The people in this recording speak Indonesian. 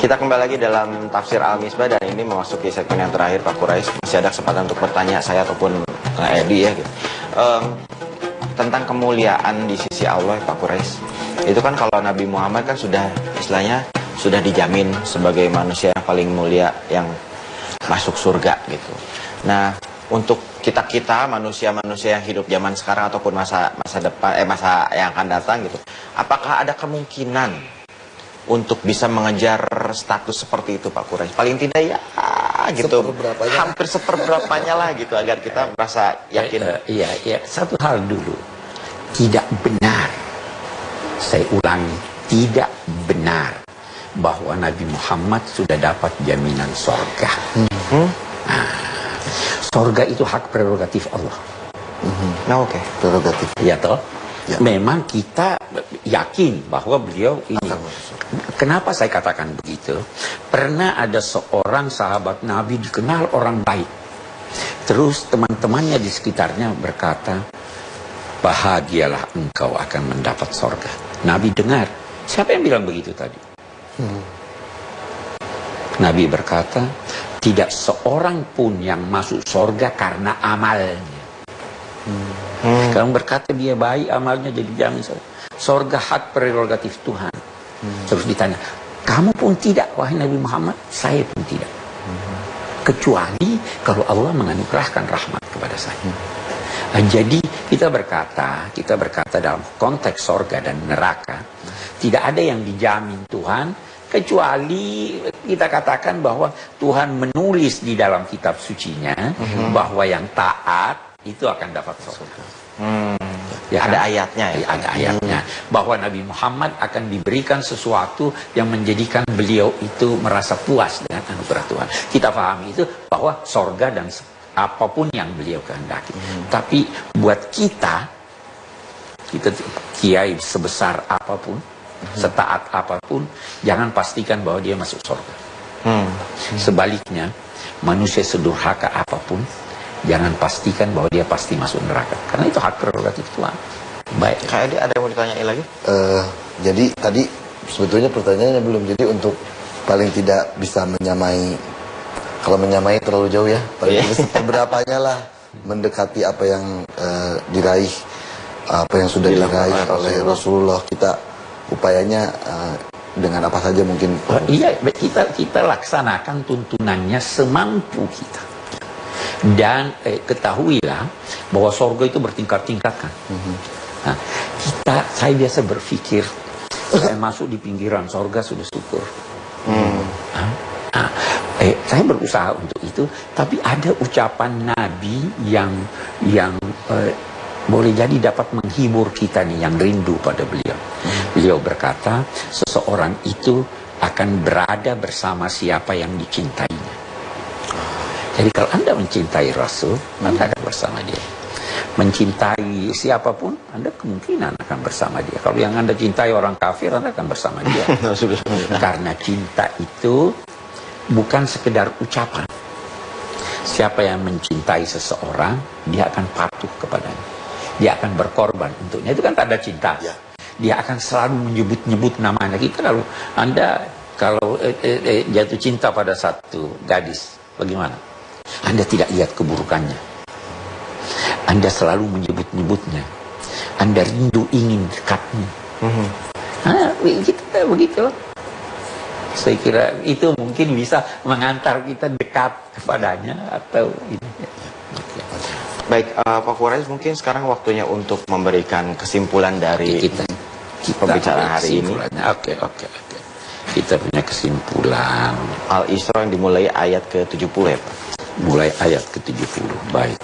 Kita kembali lagi dalam tafsir Al-Misbah dan ini memasuki segmen yang terakhir, Pak Quraisy. Masih ada kesempatan untuk bertanya saya ataupun Edi ya gitu. Tentang kemuliaan di sisi Allah, Pak Quraisy. Itu kan kalau Nabi Muhammad kan sudah istilahnya sudah dijamin sebagai manusia yang paling mulia yang masuk surga gitu. Nah, untuk kita manusia-manusia yang hidup zaman sekarang ataupun masa depan masa yang akan datang gitu, apakah ada kemungkinan untuk bisa mengejar status seperti itu, Pak Quraisy? Paling tidak ya gitu, hampir seperberapanya lah gitu, agar kita merasa yakin. Iya, satu hal dulu, tidak benar, saya ulangi, tidak benar bahwa Nabi Muhammad sudah dapat jaminan sorga. Sorga itu hak prerogatif Allah. Nah, oke. Prerogatif. Ya toh? Ya. Memang kita yakin bahwa beliau ini. Kenapa saya katakan begitu? Pernah ada seorang sahabat Nabi dikenal orang baik. Terus teman-temannya di sekitarnya berkata, bahagialah engkau akan mendapat sorga. Nabi dengar. Siapa yang bilang begitu tadi? Nabi berkata, tidak seorang pun yang masuk sorga karena amalnya. Kalau berkata dia baik, amalnya jadi jamin sorga, hak prerogatif Tuhan. Terus ditanya, kamu pun tidak, wahai Nabi Muhammad? Saya pun tidak. Kecuali kalau Allah menganugerahkan rahmat kepada saya. Jadi kita berkata dalam konteks sorga dan neraka, tidak ada yang dijamin Tuhan, kecuali kita katakan bahwa Tuhan menulis di dalam kitab sucinya bahwa yang taat itu akan dapat surga. Ya, ada ayatnya ya? Ada ayatnya. Bahwa Nabi Muhammad akan diberikan sesuatu yang menjadikan beliau itu merasa puas dengan anugerah Tuhan. Kita pahami itu bahwa surga dan apapun yang beliau kehendaki. Tapi buat kita kiai sebesar apapun, setaat apapun, jangan pastikan bahwa dia masuk surga. Sebaliknya, manusia sedurhaka apapun, jangan pastikan bahwa dia pasti masuk neraka. Karena itu hak prerogatif Tuhan. Baik. Kak Edi, ada yang mau ditanyain lagi? Jadi tadi sebetulnya pertanyaannya belum. Jadi untuk paling tidak bisa menyamai, kalau menyamai terlalu jauh ya, paling seberapanya lah mendekati apa yang diraih, apa yang sudah diraih oleh Rasulullah. Kita upayanya dengan apa saja mungkin. Iya, kita laksanakan tuntunannya semampu kita. Dan ketahuilah bahwa sorga itu bertingkat-tingkatkan. Nah, saya biasa berpikir, saya masuk di pinggiran sorga sudah syukur. Saya berusaha untuk itu, tapi ada ucapan Nabi yang boleh jadi dapat menghibur kita nih yang rindu pada beliau. Beliau berkata, seseorang itu akan berada bersama siapa yang dicintainya. Jadi kalau Anda mencintai Rasul, Anda akan bersama dia. Mencintai siapapun, Anda kemungkinan akan bersama dia. Kalau yang Anda cintai orang kafir, Anda akan bersama dia. Karena cinta itu bukan sekedar ucapan. Siapa yang mencintai seseorang, dia akan patuh kepadanya. Dia akan berkorban untuknya. Itu kan tanda cinta. Dia akan selalu menyebut-nyebut namanya. Kita kalau jatuh cinta pada satu gadis, bagaimana? Anda tidak lihat keburukannya. Anda selalu menyebut-nyebutnya. Anda rindu ingin dekatnya. Begitu. Saya kira itu mungkin bisa mengantar kita dekat kepadanya atau ini. Baik, Pak Quraisy, mungkin sekarang waktunya untuk memberikan kesimpulan dari kita pembicaraan hari ini. Oke. Kita punya kesimpulan. Al-Isra yang dimulai ayat ke-70 ya, Pak? Mulai ayat ke-70. Baik.